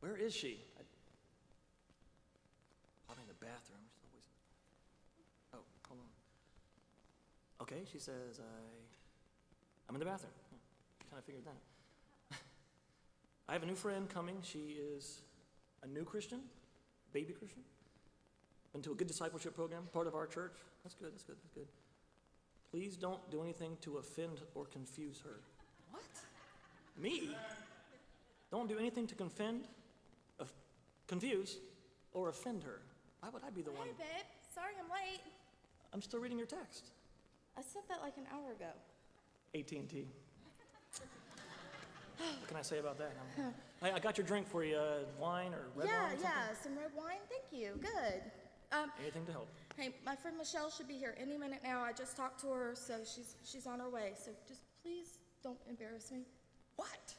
Where is she? Probably in the bathroom. She's always in the... Oh, hold on. Okay, she says, I'm in the bathroom. Kind of figured that. I have a new friend coming. She is a new Christian, baby Christian. Been to a good discipleship program, part of our church. That's good, that's good, that's good. Please don't do anything to offend or confuse her. What? Me? Don't do anything to confuse, or offend her. Why would I be the one? Hey, babe. Sorry I'm late. I'm still reading your text. I sent that like an hour ago. AT&T. What can I say about that? I got your drink for you, wine or red wine? Yeah, some red wine. Thank you. Good. Anything to help. Hey, my friend Michelle should be here any minute now. I just talked to her, so she's on her way. So just please don't embarrass me. What?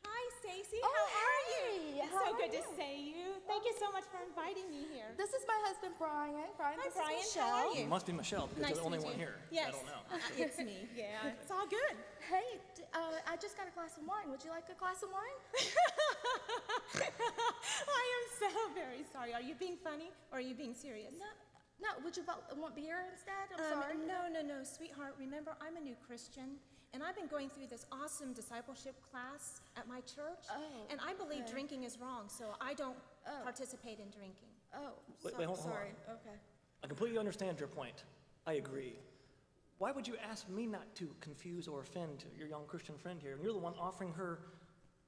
Hi, Stacy. Oh, How are you? hey. It's How so are good to you? see you. Thank you so much for inviting me here. This is my husband, Brian. Brian, Hi, this Brian. is How Michelle. are you? It must be Michelle because Nice you're the only to meet one you. here. Yes. I don't know. It's me. Yeah, it's all good. Hey, I just got a glass of wine. Would you like a glass of wine? I am so very sorry. Are you being funny or are you being serious? No. Would you want beer instead? I'm sorry. No, sweetheart. Remember, I'm a new Christian, and I've been going through this awesome discipleship class at my church, and I believe drinking is wrong, so I don't participate in drinking. Oh, Wait, hold on. sorry. Okay. I completely understand your point. I agree. Why would you ask me not to confuse or offend your young Christian friend here? And you're the one offering her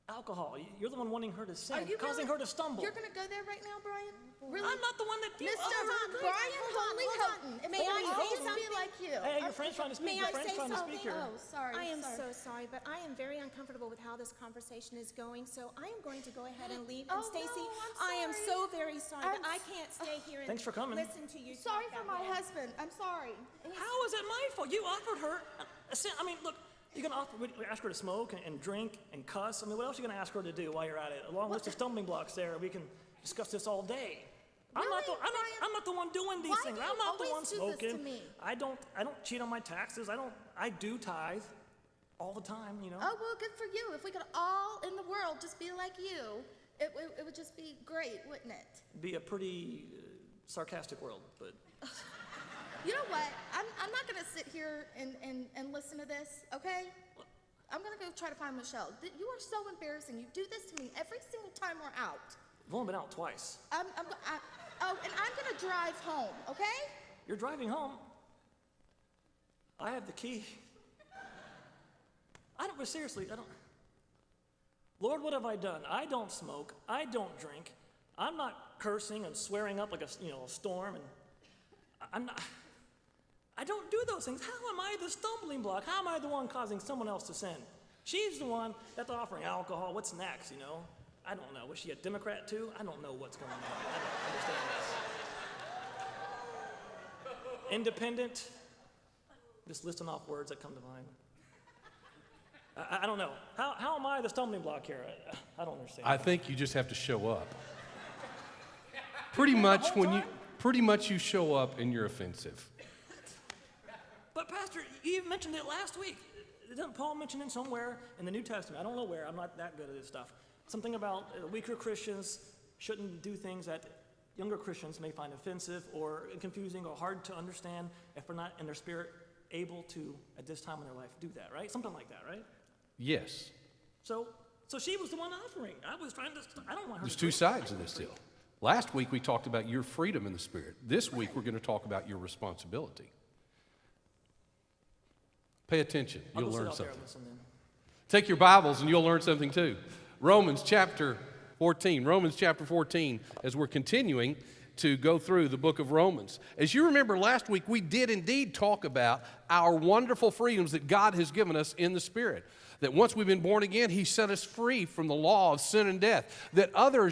alcohol. You're the one wanting her to sin, causing her to stumble. You're going to go there right now, Brian? Really? I'm not the one that... Mr. Hold Brian on. Houghton. If May I say just be something? like you. Hey, your friend's trying to speak. May Your I friend's say trying to something? speak here. Oh, sorry. I am so sorry, but I am very uncomfortable with how this conversation is going, so I am going to go ahead and leave. And Oh, Stacy, no, I'm I am sorry. so very sorry, but I'm I can't stay here and Thanks for coming. listen to you. Sorry talk for that my way. husband. I'm sorry. How is it my fault? You offered her... I mean, look, you're going to ask her to smoke and drink and cuss. I mean, what else are you going to ask her to do while you're at it? A long list of stumbling blocks there. We can discuss this all day. Really, I'm not the one doing these Why things. do you I'm not the one always do this to smoking. me? I don't cheat on my taxes. I do tithe all the time, you know. Oh, well, good for you. If we could all in the world just be like you, it would just be great, wouldn't it? Be a pretty sarcastic world, but You know what? I'm not going to sit here and listen to this, okay? I'm going to go try to find Michelle. You are so embarrassing. You do this to me every single time we're out. I've only been out twice. And I'm going to drive home, okay? You're driving home. I have the key. But seriously, Lord, what have I done? I don't smoke. I don't drink. I'm not cursing and swearing up like a storm, and I don't do those things. How am I the stumbling block? How am I the one causing someone else to sin? She's the one that's offering alcohol. What's next, I don't know. Was she a Democrat too? I don't know what's going on. I don't understand this. Independent. Just listing off words that come to mind. I don't know. How am I the stumbling block here? I don't understand. I think you just have to show up. Pretty much you show up and you're offensive. But Pastor, you mentioned it last week. Didn't Paul mention it somewhere in the New Testament? I don't know where. I'm not that good at this stuff. Something about weaker Christians shouldn't do things that younger Christians may find offensive or confusing or hard to understand if they're not in their spirit able to, at this time in their life, do that, right? Something like that, right? Yes. So she was the one offering. I don't want her There's to two drink. sides of this deal. Last week we talked about your freedom in the Spirit. This week we're going to talk about your responsibility. Pay attention. I'll You'll go sit learn out there something. and listen then. Take your Bibles and you'll learn something too. Romans chapter 14. Romans chapter 14, as we're continuing to go through the book of Romans. As you remember last week, we did indeed talk about our wonderful freedoms that God has given us in the Spirit. That once we've been born again, He set us free from the law of sin and death. That others